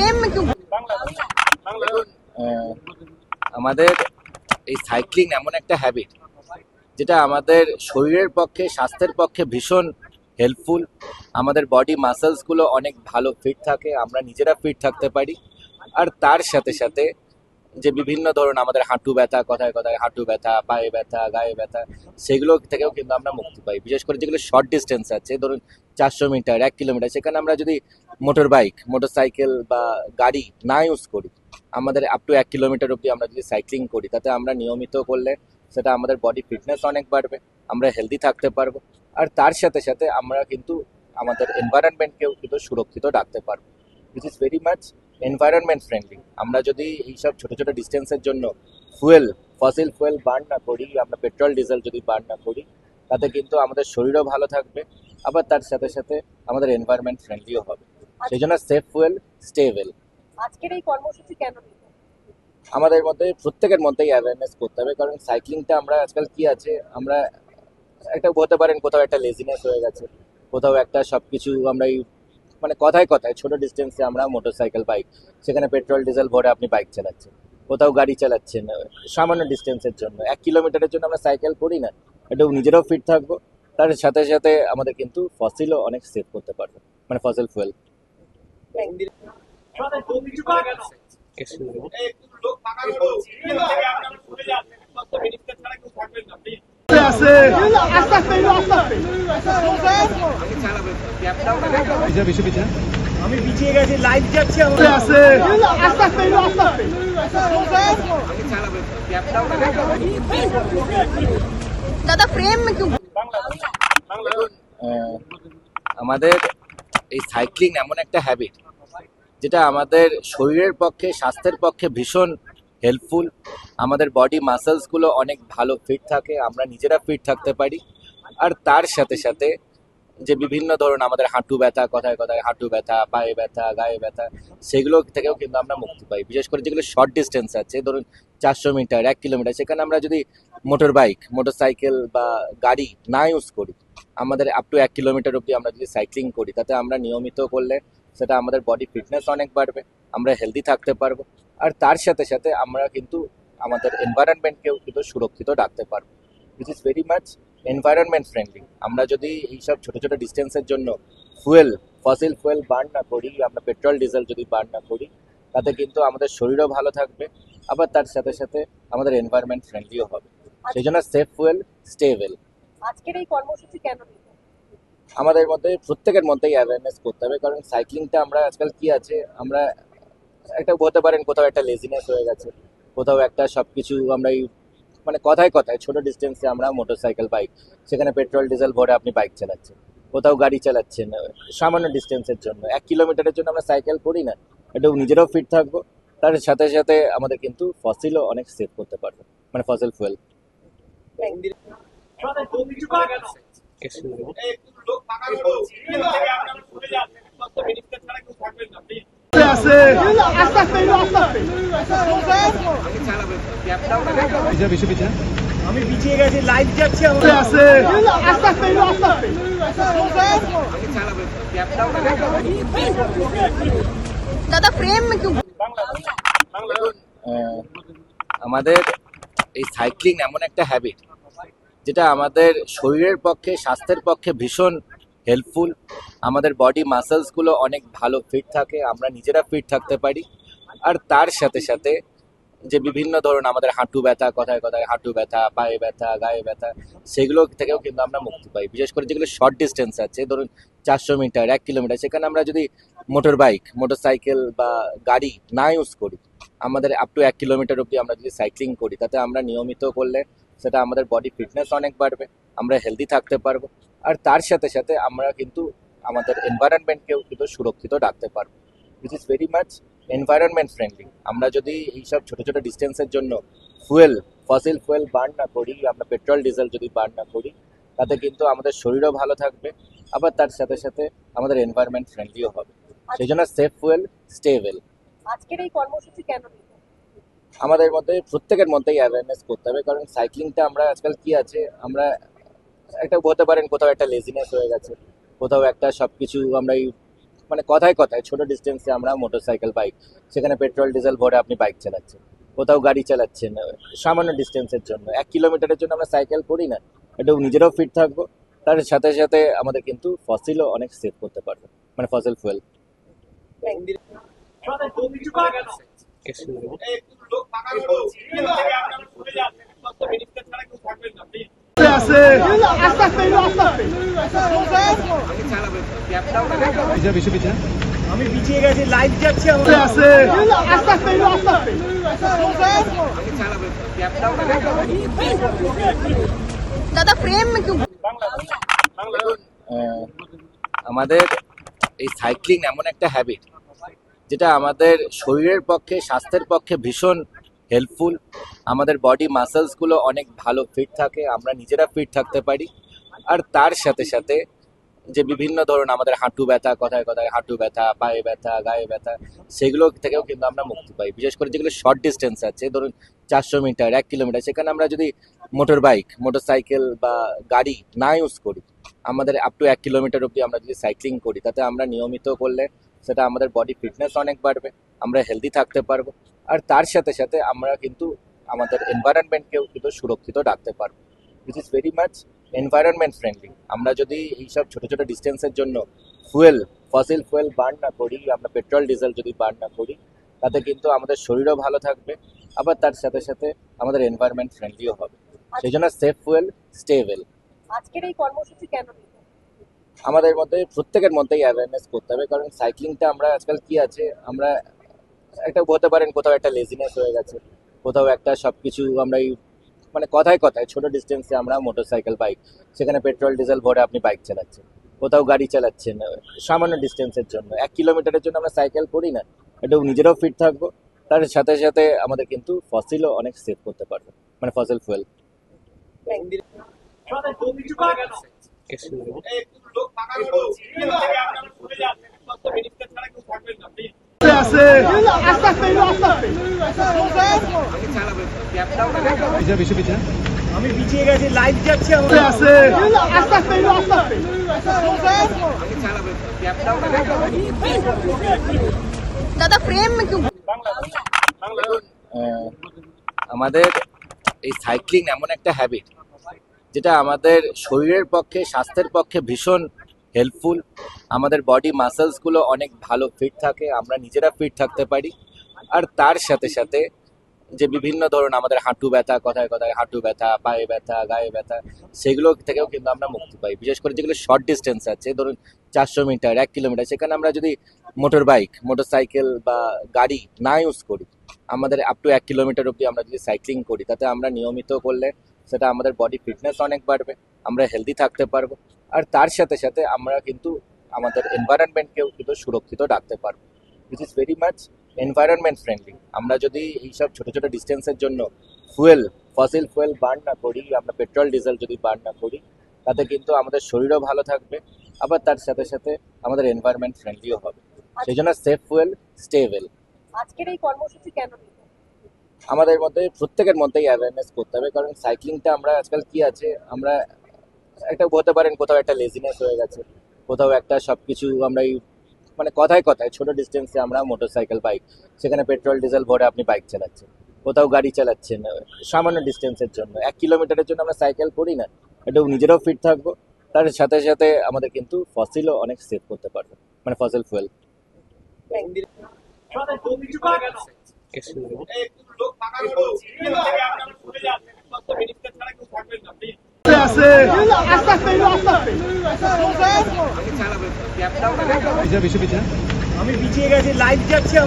Frame में क्यों? দেখুন, আমাদের এই সাইক্লিং এমন একটা হ্যাবিট যেটা আমাদের শরীরের পক্ষে, স্বাস্থ্যের পক্ষে ভীষণ হেল্পফুল। আমাদের বডি মাসেলসগুলো অনেক ভালো ফিট থাকে, আমরা নিজেরা ফিট থাকতে পারি। আর তার সাথে সাথে যে বিভিন্ন ধরুন আমাদের হাঁটু ব্যথা, কথায় কথায় হাঁটু ব্যথা, পায়ে ব্যথা, গায়ে ব্যথা, সেগুলো থেকেও কিন্তু আমরা মুক্তি পাই। বিশেষ করে যেগুলো শর্ট ডিস্টেন্স আছে, ধরুন 400 মিটার, 1 কিলোমিটার, সেখানে আমরা যদি মোটর বাইক, মোটর সাইকেল বা গাড়ি না ইউজ করি, আমাদের আপ টু 1 কিলোমিটার অব্দি আমরা যদি সাইক্লিং করি, তাতে আমরা নিয়মিত করলে সেটা আমাদের বডি ফিটনেস অনেক বাড়বে, আমরা হেলদি থাকতে পারবো। আর তার সাথে সাথে আমরা কিন্তু আমাদের এনভায়রনমেন্টকেও কিন্তু সুরক্ষিত রাখতে পারবো, which is very much environment friendly. আমরা যদি এইসব ছোট ছোট ডিস্টেন্সের জন্য ফসিল ফুয়েল বার্ন না করি, আমরা পেট্রোল ডিজেল যদি বার্ন না করি, তাতে কিন্তু আমাদের শরীরও ভালো থাকবে, আবার তার সাথে সাথে আমাদের এনভায়রনমেন্ট ফ্রেন্ডলিও হবে। সেই জন্য সেফ ফুয়েল, স্টে ওয়েল। আজকের এই কর্মসূচি কেন নিলেন? আমাদের মধ্যে প্রত্যেকের মধ্যেই অ্যাওয়ারনেস করতে হবে, কারণ সাইক্লিংটা আমরা আজকাল কি আছে, আমরা একটা বলতে পারেন কোথাও একটা লেজিনেস হয়ে গেছে, কোথাও একটা সবকিছু আমরা মানে কথায় কথায় ছোট ডিস্টেন্সে আমরা মোটর সাইকেল, বাইক, সেখানে পেট্রোল ডিজেল ভরে আপনি বাইক চালাচ্ছেন, কোথাও গাড়ি চালাচ্ছেন সামান্য ডিস্টেন্সের জন্য, 1 কিলোমিটারের জন্য আমরা সাইকেল করি না, একটু নিজেরাও ফিট থাকবো। তার সাথে সাথে আমাদের কিন্তু ফসিলও অনেক সেভ করতে পারবো, মানে ফসিল ফুয়েল। আমি পিছিয়ে গেছি, লাইভ যাচ্ছে আমাদের আছে दादा फ्रेम में क्यों? দেখুন, আমাদের এই সাইক্লিং এমন একটা হ্যাবিট যেটা আমাদের শরীরের পক্ষে, স্বাস্থ্যের পক্ষে ভীষণ হেল্পফুল। আমাদের বডি মাসেলসগুলো অনেক ভালো ফিট থাকে, আমরা নিজেরা ফিট থাকতে পারি। আর তার সাথে সাথে যে বিভিন্ন ধরুন আমাদের হাঁটু ব্যথা, কথায় কথায় হাঁটু ব্যথা, পায়ে ব্যথা, গায়ে ব্যথা, সেগুলো থেকেও কিন্তু আমরা মুক্তি পাই। বিশেষ করে যেগুলো শর্ট ডিস্টেন্স আছে, ধরুন 400 মিটার, 1 কিলোমিটার, সেখানে আমরা যদি মোটর বাইক, মোটর সাইকেল বা গাড়ি না ইউজ করি, আমাদের আপ টু 1 কিলোমিটার অব্দি আমরা যদি সাইক্লিং করি, তাতে আমরা নিয়মিত করলে সেটা আমাদের বডি ফিটনেস অনেক বাড়বে, আমরা হেলদি থাকতে পারবো। আর তার সাথে সাথে আমরা কিন্তু আমাদের এনভায়রনমেন্টকেও কিন্তু সুরক্ষিত রাখতে পারবো, which is very much environment friendly. আমরা যদি এইসব ছোট ছোট ডিস্টেন্সের জন্য ফসিল ফুয়েল বার্ন না করি, আমরা পেট্রোল ডিজেল যদি বার্ন না করি, তাতে কিন্তু আমাদের শরীরও ভালো থাকবে, আবার তার সাথে সাথে আমাদের এনভায়রনমেন্ট ফ্রেন্ডলিও হবে। সেই জন্য সেফ ফুয়েল, স্টে ওয়েল। আজকের এই কর্মসূচি কেন নিলেন? আমাদের মধ্যে প্রত্যেকের মধ্যেই অ্যাওয়ারনেস করতে হবে, কারণ সাইক্লিংটা আমরা আজকাল কি আছে, আমরা একটা বলতে পারেন কোথাও একটা লেজিনেস হয়ে গেছে, কোথাও একটা সবকিছু আমরা মানে কথায় কথায় ছোট ডিস্টেন্সে আমরা মোটর সাইকেল, বাইক, সেখানে পেট্রোল ডিজেল ভরে আপনি বাইক চালাচ্ছেন, কোথাও গাড়ি চালাচ্ছেন সামান্য ডিস্টেন্সের জন্য, 1 কিলোমিটারের জন্য আমরা সাইকেল করি না, একটু নিজেরাও ফিট থাকবো। তার সাথে সাথে আমাদের কিন্তু ফসিলও অনেক সেভ করতে পারবো, মানে ফসিল ফুয়েল। আমি পিছিয়ে গেছি, লাইভ যাচ্ছে আমাদের আছে दादा फ्रेम में क्यों? দেখুন, আমাদের এই সাইক্লিং এমন একটা হ্যাবিট যেটা আমাদের শরীরের পক্ষে, স্বাস্থ্যের পক্ষে ভীষণ হেল্পফুল। আমাদের বডি মাসেলসগুলো অনেক ভালো ফিট থাকে, আমরা নিজেরা ফিট থাকতে পারি। আর তার সাথে সাথে যে বিভিন্ন ধরুন আমাদের হাঁটু ব্যথা, কথায় কথায় হাঁটু ব্যথা, পায়ে ব্যথা, গায়ে ব্যথা, সেগুলো থেকেও কিন্তু আমরা মুক্তি পাই। বিশেষ করে যেগুলো শর্ট ডিস্টেন্স আছে, ধরুন 400 মিটার, 1 কিলোমিটার, সেখানে আমরা যদি মোটর বাইক, মোটর সাইকেল বা গাড়ি না ইউজ করি, আমাদের আপ টু 1 কিলোমিটার অব্দি আমরা যদি সাইক্লিং করি, তাতে আমরা নিয়মিত করলে সেটা আমাদের বডি ফিটনেস অনেক বাড়বে, আমরা হেলদি থাকতে পারবো। আর তার সাথে সাথে আমরা কিন্তু আমাদের এনভায়রনমেন্টকেও কিন্তু সুরক্ষিত রাখতে পারবো, which is very much environment friendly. আমরা যদি এইসব ছোট ছোট ডিস্টেন্সের জন্য ফসিল ফুয়েল বার্ন না করি, আমরা পেট্রোল ডিজেল যদি বার্ন না করি, তাতে কিন্তু আমাদের শরীরও ভালো থাকবে, আবার তার সাথে সাথে আমাদের এনভায়রনমেন্ট ফ্রেন্ডলিও হবে। সেই জন্য সেফ ফুয়েল, স্টে ওয়েল। আজকের এই কর্মসূচি কেন নিলেন? আমাদের মধ্যে প্রত্যেকের মধ্যেই অ্যাওয়ারনেস করতে হবে, কারণ সাইক্লিংটা আমরা আজকাল কি আছে, আমরা একটা বলতে পারেন কোথাও একটা লেজিনেস হয়ে গেছে, কোথাও একটা সবকিছু আমরা মানে কথায় কথায় ছোট ডিস্টেন্সে আমরা মোটরসাইকেল বাইক সেখানে পেট্রোল ডিজেল ভরে আপনি বাইক চালাচ্ছেন, কোথাও গাড়ি চালাচ্ছেন সামান্য ডিস্টেন্সের জন্য, 1 কিলোমিটারের জন্য আমরা সাইকেল করি না, একটু নিজেরাও ফিট থাকবো, তার সাথে সাথে আমাদের কিন্তু ফসিলও অনেক সেভ করতে পারবো, মানে ফসিল ফুয়েল। আমি পিছিয়ে গেছি, লাইভ যাচ্ছে আমার। दादा फ्रेम में क्यों আমাদের এই সাইক্লিং এমন একটা হ্যাবিট যেটা আমাদের শরীরের পক্ষে স্বাস্থ্যের পক্ষে ভীষণ হেল্পফুল। আমাদের বডি মাসেলসগুলো অনেক ভালো ফিট থাকে, আমরা নিজেরা ফিট থাকতে পারি। আর তার সাথে সাথে যে বিভিন্ন ধরুন আমাদের হাঁটু ব্যথা, কথায় কথায় হাঁটু ব্যথা, পায়ে ব্যথা, গায়ে ব্যথা, সেগুলো থেকেও কিন্তু আমরা মুক্তি পাই। বিশেষ করে যেগুলো শর্ট ডিস্টেন্স আছে, ধরুন 400 মিটার, 1 কিলোমিটার, সেখানে আমরা যদি মোটর বাইক, মোটরসাইকেল বা গাড়ি না ইউজ করি, আমাদের আপ টু 1 কিলোমিটার অব্দি আমরা যদি সাইক্লিং করি, তাতে আমরা নিয়মিত করলে সেটা আমাদের বডি ফিটনেস অনেক বাড়বে, আমরা হেলদি থাকতে পারবো। আর তার সাথে সাথে আমরা কিন্তু আমাদের এনভায়রনমেন্টকেও কিন্তু সুরক্ষিত রাখতে পারবো, which is very much environment friendly. আমরা যদি এইসব ছোট ছোট ডিস্টেন্সের জন্য ফসিল ফুয়েল বার্ন না করি, আমরা পেট্রোল ডিজেল যদি বার্ন না করি, তাতে কিন্তু আমাদের শরীরও ভালো থাকবে, আবার তার সাথে সাথে আমাদের এনভায়রনমেন্ট ফ্রেন্ডলিও হবে। সেই জন্য সেফ ফুয়েল, স্টে ওয়েল। আজকের এই কর্মসূচি কেন নিল আমাদের মধ্যে প্রত্যেকের মধ্যেই অ্যাওয়ারনেস করতে হবে, কারণ সাইক্লিংটা আমরা আজকাল কি আছে, আমরা একটা বলতে পারেন কোথাও একটা লেজিনেস হয়ে গেছে, কোথাও একটা সবকিছু আমরা মানে কথায় কথায় ছোট ডিস্টেন্সে আমরা মোটরসাইকেল বাইক সেখানে পেট্রোল ডিজেল ভরে আপনি বাইক চালাচ্ছেন, কোথাও গাড়ি চালাচ্ছেন সামান্য ডিস্টেন্সের জন্য, 1 কিলোমিটারের জন্য আমরা সাইকেল করি না, একটু নিজেরাও ফিট থাকবো, তার সাথে সাথে আমাদের কিন্তু ফসিলও অনেক সেভ করতে পারবো, মানে ফসিল ফুয়েল। আমি পিছিয়ে গেছি, লাইভ যাচ্ছে আমার। दादा फ्रेम में क्यों আমাদের এই সাইক্লিং এমন একটা হ্যাবিট যেটা আমাদের শরীরের পক্ষে স্বাস্থ্যের পক্ষে ভীষণ হেল্পফুল। আমাদের বডি মাসেলসগুলো অনেক ভালো ফিট থাকে, আমরা নিজেরা ফিট থাকতে পারি। আর তার সাথে সাথে যে বিভিন্ন ধরুন আমাদের হাঁটু ব্যথা, কথায় কথায় হাঁটু ব্যথা, পায়ে ব্যথা, গায়ে ব্যথা, সেগুলো থেকেও কিন্তু আমরা মুক্তি পাই। বিশেষ করে যেগুলো শর্ট ডিস্টেন্স আছে, ধরুন 400 মিটার, 1 কিলোমিটার, সেখানে আমরা যদি মোটর বাইক, মোটরসাইকেল বা গাড়ি না ইউজ করি, আমাদের আপ টু 1 কিলোমিটার অব্দি আমরা যদি সাইক্লিং করি, তাতে আমরা নিয়মিত করলে সেটা আমাদের বডি ফিটনেস অনেক বাড়বে, আমরা হেলদি থাকতে পারবো। আর তার সাথে সাথে আমরা কিন্তু আমাদের এনভায়রনমেন্টকেও কিন্তু সুরক্ষিত রাখতে পারবো, which is very much environment friendly. আমরা যদি এইসব ছোট ছোট ডিস্টেন্সের জন্য ফসিল ফুয়েল বার্ন না করি, আমরা পেট্রোল ডিজেল যদি বার্ন না করি, তাতে কিন্তু আমাদের শরীরও ভালো থাকবে, আবার তার সাথে সাথে আমাদের এনভায়রনমেন্ট ফ্রেন্ডলিও হবে। সেই জন্য সেফ ফুয়েল, স্টে ওয়েল। আজকের এই কর্মসূচি কেন নিল আমাদের মধ্যে প্রত্যেকের মধ্যেই অ্যাওয়ারনেস করতে হবে, কারণ সাইক্লিংটা আমরা আজকাল কি আছে, আমরা একটা বলতে পারেন কোথাও একটা লেজিনেস হয়ে গেছে, কোথাও একটা সবকিছু আমরা মানে কথায় কথায় ছোট ডিস্টেন্সে আমরা মোটরসাইকেল বাইক সেখানে পেট্রোল ডিজেল ভরে আপনি বাইক চালাচ্ছেন, কোথাও গাড়ি চালাচ্ছেন সামান্য ডিস্টেন্সের জন্য, 1 কিলোমিটারের জন্য আমরা সাইকেল করি না, একটু নিজেরাও ফিট থাকবো, তার সাথে সাথে আমাদের কিন্তু ফসিলও অনেক সেভ করতে পারবো, মানে ফসিল ফুয়েল। আমি পিছিয়ে গেছি, লাইভ যাচ্ছে আমার।